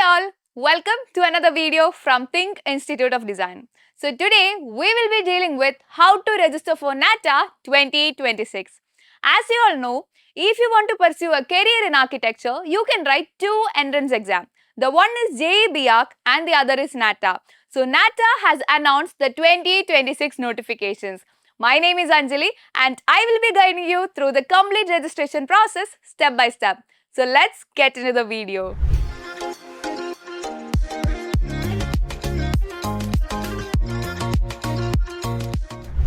all, welcome to another video from THiNC Institute of Design. So today we will be dealing with how to register for NATA 2026. As you all know, if you want to pursue a career in architecture, you can write two entrance exams. The one is JEE BArch and the other is NATA. So NATA has announced the 2026 notifications. My name is Anjali and I will be guiding you through the complete registration process step by step. So let's get into the video.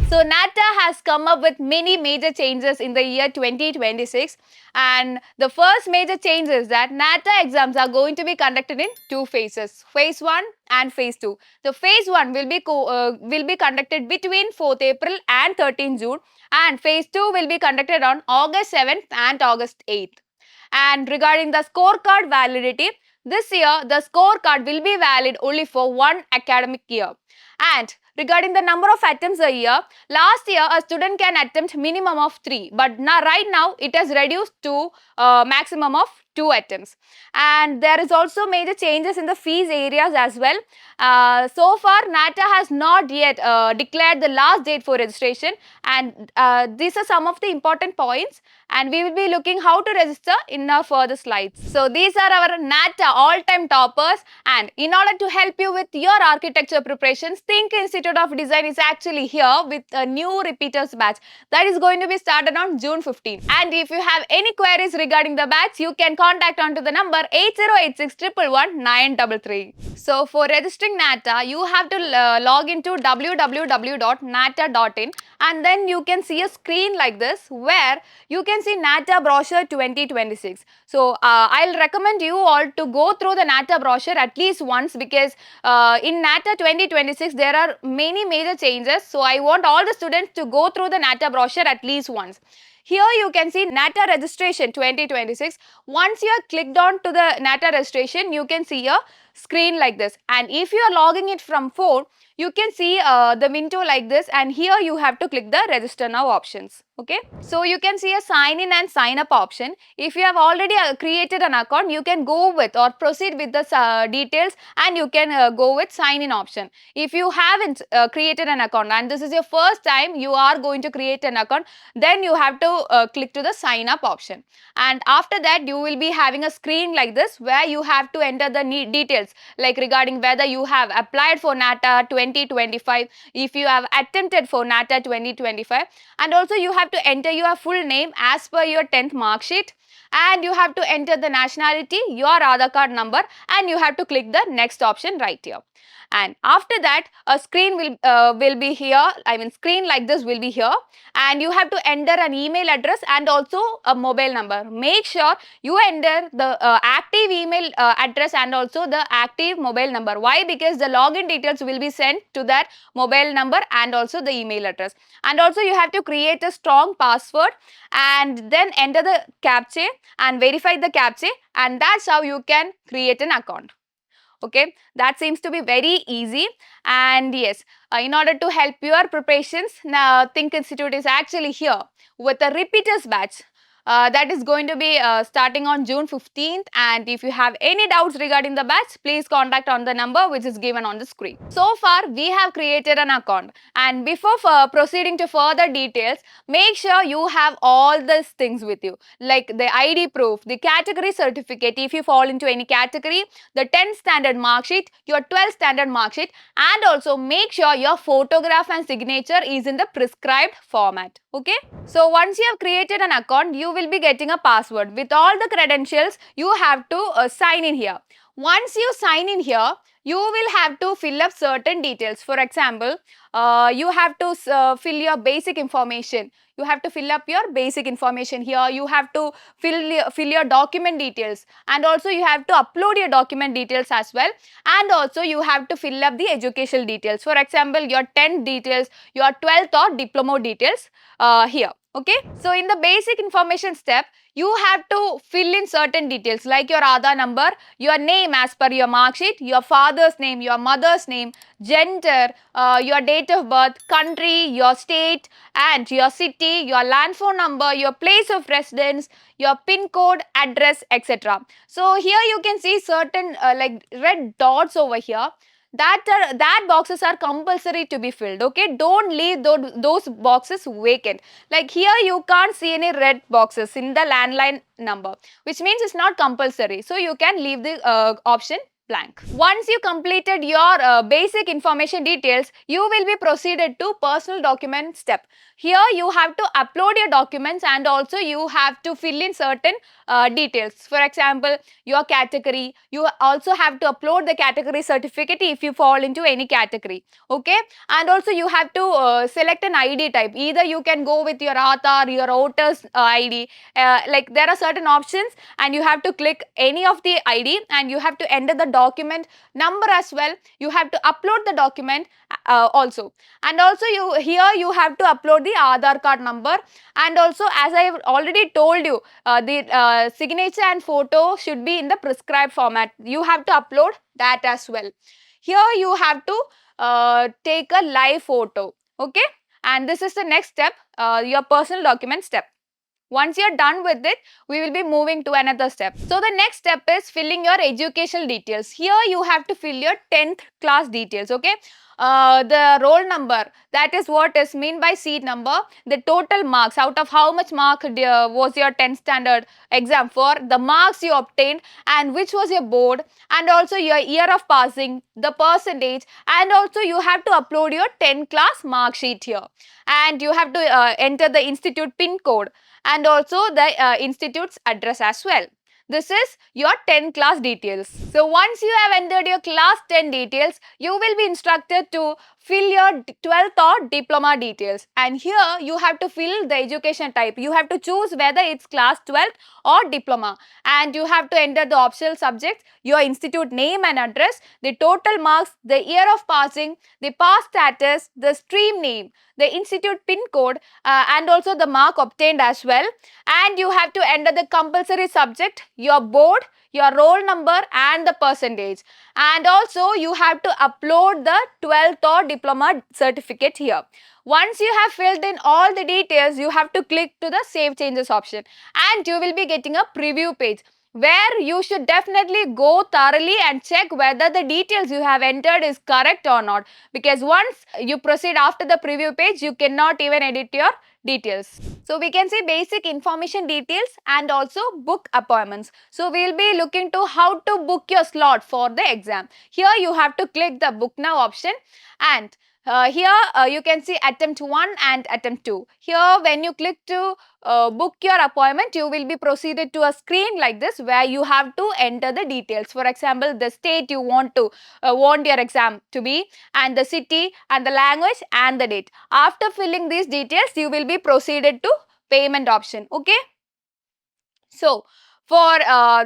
So NATA has come up with many major changes in the year 2026, and the first major change is that NATA exams are going to be conducted in two phases, phase 1 and phase 2. The phase 1 will be conducted between 4th April and 13th June, and phase 2 will be conducted on August 7th and August 8th. And regarding the scorecard validity, this year the scorecard will be valid only for one academic year. And regarding the number of attempts a year, last year a student can attempt minimum of 3, but right now it has reduced to maximum of 2 attempts. And there is also major changes in the fees areas as well. So far NATA has not yet declared the last date for registration, and these are some of the important points, and we will be looking how to register in our further slides. So these are our NATA all-time toppers, and in order to help you with your architecture preparations, THiNC Institute of Design is actually here with a new repeaters batch that is going to be started on June 15. And if you have any queries regarding the batch, you can contact onto the number 8086 111 933. So for registering NATA, you have to log into www.nata.in, and then you can see a screen like this where you can see NATA brochure 2026. So I'll recommend you all to go through the NATA brochure at least once, because in NATA 2026 there are many major changes. So I want all the students to go through the NATA brochure at least once. Here you can see NATA registration 2026. Once you are clicked on to the NATA registration, you can see a screen like this, and if you are logging it from phone, you can see the window like this, and here you have to click the register now options. Okay, so you can see a sign in and sign up option. If you have already created an account, you can go with or proceed with the details, and you can go with sign in option. If you haven't created an account and this is your first time you are going to create an account, then you have to click to the sign up option, and after that you will be having a screen like this where you have to enter the details like regarding whether you have applied for NATA 2025, if you have attempted for NATA 2025, and also you have to enter your full name as per your 10th mark sheet, and you have to enter the nationality, your Aadhaar card number, and you have to click the next option right here. And after that a screen will be here, screen like this will be here, and you have to enter an email address and also a mobile number. Make sure you enter the active email address and also the active mobile number. Why? Because the login details will be sent to that mobile number and also the email address. And also you have to create a strong password and then enter the captcha and verify the captcha, and that's how you can create an account. Okay, that seems to be very easy. And yes, in order to help your preparations, now THiNC Institute is actually here with a repeaters batch. That is going to be starting on June 15th, and if you have any doubts regarding the batch, please contact on the number which is given on the screen. So far we have created an account, and before proceeding to further details, make sure you have all these things with you, like the ID proof, the category certificate if you fall into any category, the 10th standard mark sheet, your 12th standard mark sheet, and also make sure your photograph and signature is in the prescribed format. Okay, so once you have created an account, you will be getting a password with all the credentials. You have to sign in here. Once you sign in here, you will have to fill up certain details. For example, you have to fill your basic information. You have to fill up your basic information here. You have to fill your document details, and also you have to upload your document details as well, and also you have to fill up the educational details. For example, your 10th details, your 12th or diploma details here. Okay, so in the basic information step, you have to fill in certain details like your Aadhaar number, your name as per your mark sheet, your father's name, your mother's name, gender, your date of birth, country, your state and your city, your land phone number, your place of residence, your pin code, address, etc. So here you can see certain like red dots over here. That boxes are compulsory to be filled. Okay, don't leave those boxes vacant. Like here you can't see any red boxes in the landline number, which means it's not compulsory, so you can leave the option blank. Once you completed your basic information details, you will be proceeded to personal document step. Here you have to upload your documents and also you have to fill in certain details. For example, your category, you also have to upload the category certificate if you fall into any category. Okay, and also you have to select an ID type. Either you can go with your Aadhaar, your voter's ID, like there are certain options and you have to click any of the ID and you have to enter the document number as well. You have to upload the document also, and also you have to upload the Aadhaar card number, and also as I have already told you, the signature and photo should be in the prescribed format. You have to upload that as well. Here you have to take a live photo. Okay, and this is the next step, your personal document step. Once you're done with it, we will be moving to another step. So the next step is filling your educational details. Here you have to fill your 10th class details. Okay, the roll number, that is what is mean by seat number, the total marks, out of how much mark was your 10th standard exam for, the marks you obtained and which was your board, and also your year of passing, the percentage, and also you have to upload your 10th class mark sheet here, and you have to enter the institute pin code and also the institute's address as well. This is your 10 class details. So once you have entered your class 10 details, you will be instructed to fill your 12th or diploma details, and here you have to fill the education type. You have to choose whether it's class 12th or diploma, and you have to enter the optional subjects, your institute name and address, the total marks, the year of passing, the pass status, the stream name, the institute pin code, and also the mark obtained as well, and you have to enter the compulsory subject, your board, your roll number and the percentage, and also you have to upload the 12th or diploma certificate here. Once you have filled in all the details, you have to click to the save changes option, and you will be getting a preview page where you should definitely go thoroughly and check whether the details you have entered is correct or not, because once you proceed after the preview page, you cannot even edit your details. So we can see basic information details and also book appointments. So we will be looking to how to book your slot for the exam. Here you have to click the book now option, and here you can see attempt 1 and attempt 2. Here when you click to book your appointment, you will be proceeded to a screen like this where you have to enter the details. For example, the state you want your exam to be, and the city and the language and the date. After filling these details, you will be proceeded to payment option. Okay. So for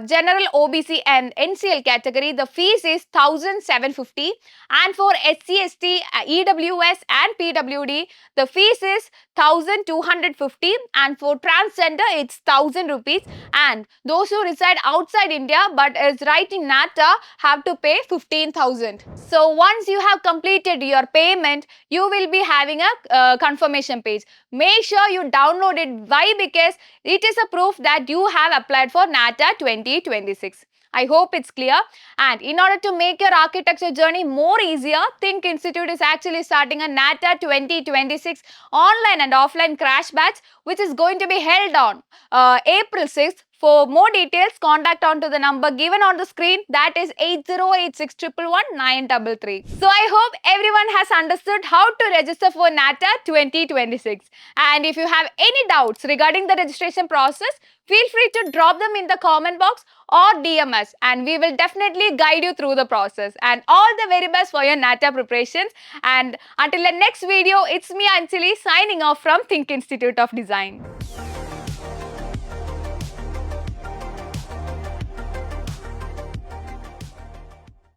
general OBC and NCL category, the fees is 1,750, and for SC, ST, EWS and PWD, the fees is 1,250, and for transgender it's 1,000 rupees, and those who reside outside India but is right in NATA have to pay 15,000. So once you have completed your payment, you will be having a confirmation page. Make sure you download it. Why? Because it is a proof that you have applied for NATA 2026. I hope it's clear. And in order to make your architecture journey more easier, THiNC Institute is actually starting a NATA 2026 online and offline crash batch, which is going to be held on April 6th. For more details, contact on to the number given on the screen, that is 8086111933. So I hope everyone has understood how to register for NATA 2026. And if you have any doubts regarding the registration process, feel free to drop them in the comment box or DM us, and we will definitely guide you through the process. And all the very best for your NATA preparations. And until the next video, it's me Anjali signing off from THiNC Institute of Design.